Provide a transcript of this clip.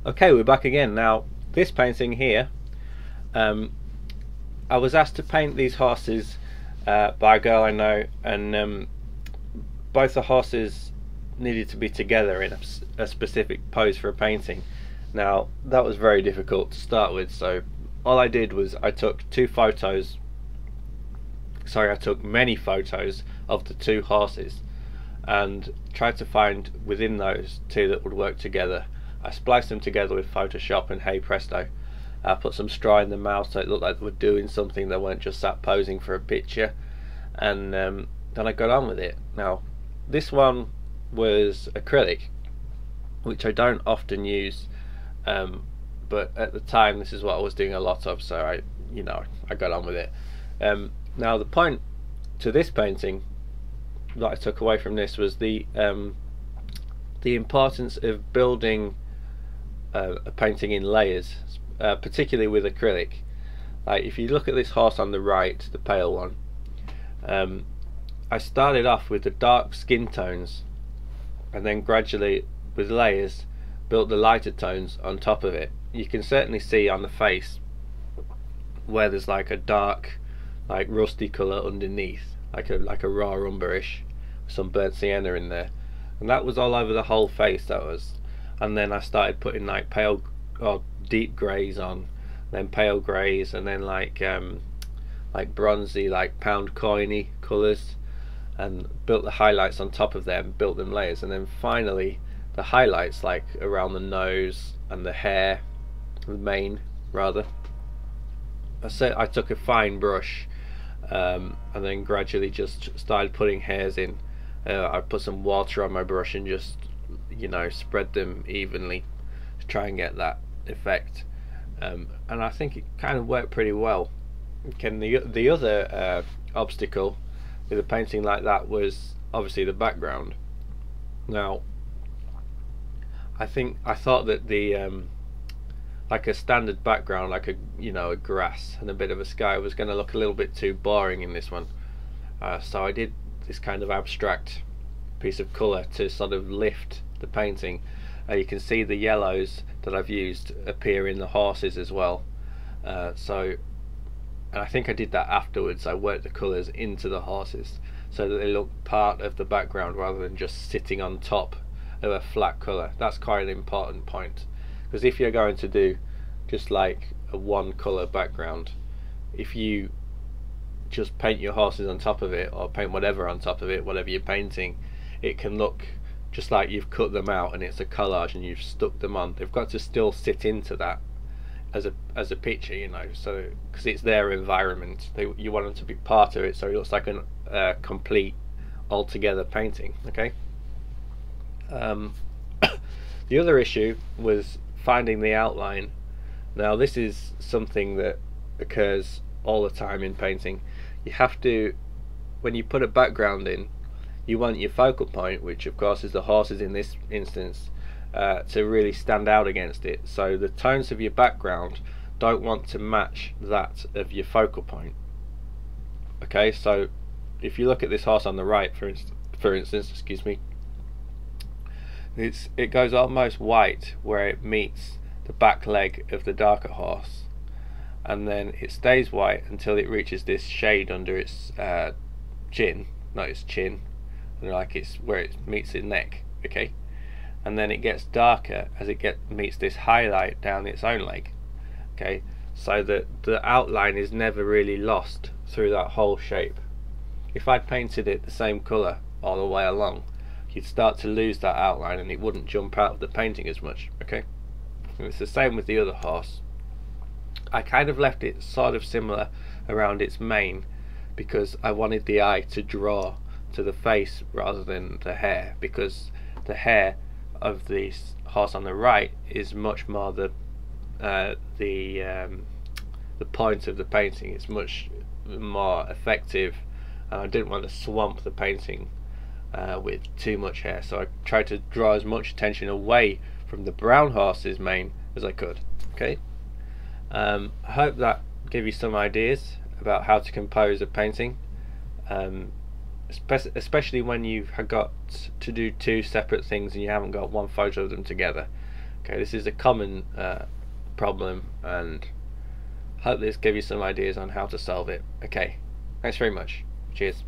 Okay, we're back again. Now, this painting here, I was asked to paint these horses by a girl I know, and both the horses needed to be together in a specific pose for a painting. Now, that was very difficult to start with, so all I did was I took I took many photos of the two horses and tried to find within those two that would work together. I spliced them together with Photoshop, and hey presto, I put some straw in the mouth so it looked like they were doing something, they weren't just sat posing for a picture, and then I got on with it. Now, this one was acrylic, which I don't often use, but at the time this is what I was doing a lot of, so I got on with it. Now, the point to this painting that I took away from this was the importance of building a painting in layers, particularly with acrylic. Like, if you look at this horse on the right, the pale one, I started off with the dark skin tones and then gradually with layers built the lighter tones on top of it. You can certainly see on the face where there's like a dark, like rusty colour underneath, like a raw umberish, some burnt sienna in there, and that was all over the whole face. That was, and then I started putting like pale or deep greys on, then pale greys, and then like bronzy, like pound coiny colours, and built the highlights on top of them, built them layers, and then finally the highlights like around the nose and the hair, the mane rather. I took a fine brush, and then gradually just started putting hairs in. I put some water on my brush and just spread them evenly to try and get that effect, and I think it kind of worked pretty well. The other obstacle with a painting like that was obviously the background. Now, I thought that the like a standard background, like a grass and a bit of a sky, was going to look a little bit too boring in this one, so I did this kind of abstract piece of colour to sort of lift the painting. You can see the yellows that I've used appear in the horses as well, and I think I did that afterwards. I worked the colours into the horses so that they look part of the background rather than just sitting on top of a flat colour. That's quite an important point, because if you're going to do just like a one colour background, if you just paint your horses on top of it, or paint whatever on top of it, whatever you're painting, it can look just like you've cut them out and it's a collage and you've stuck them on. They've got to still sit into that as a picture, so because it's their environment, you want them to be part of it, so it looks like a complete altogether painting. Okay. The other issue was finding the outline. Now, this is something that occurs all the time in painting. You have to, when you put a background in, you want your focal point, which of course is the horses in this instance, to really stand out against it. So the tones of your background don't want to match that of your focal point. Okay, so if you look at this horse on the right, for instance, excuse me, it goes almost white where it meets the back leg of the darker horse, and then it stays white until it reaches this shade under its chin, not its chin, like it's where it meets its neck. Okay, and then it gets darker as it meets this highlight down its own leg. Okay, so that the outline is never really lost through that whole shape. If I'd painted it the same colour all the way along, you'd start to lose that outline and it wouldn't jump out of the painting as much. Okay, and it's the same with the other horse. I kind of left it sort of similar around its mane because I wanted the eye to draw to the face rather than the hair, because the hair of this horse on the right is much more the point of the painting. It's much more effective, and I didn't want to swamp the painting with too much hair, so I tried to draw as much attention away from the brown horse's mane as I could. Okay, I hope that gave you some ideas about how to compose a painting, especially when you've got to do two separate things and you haven't got one photo of them together. Okay, this is a common problem, and hope this gave you some ideas on how to solve it. Okay, thanks very much. Cheers.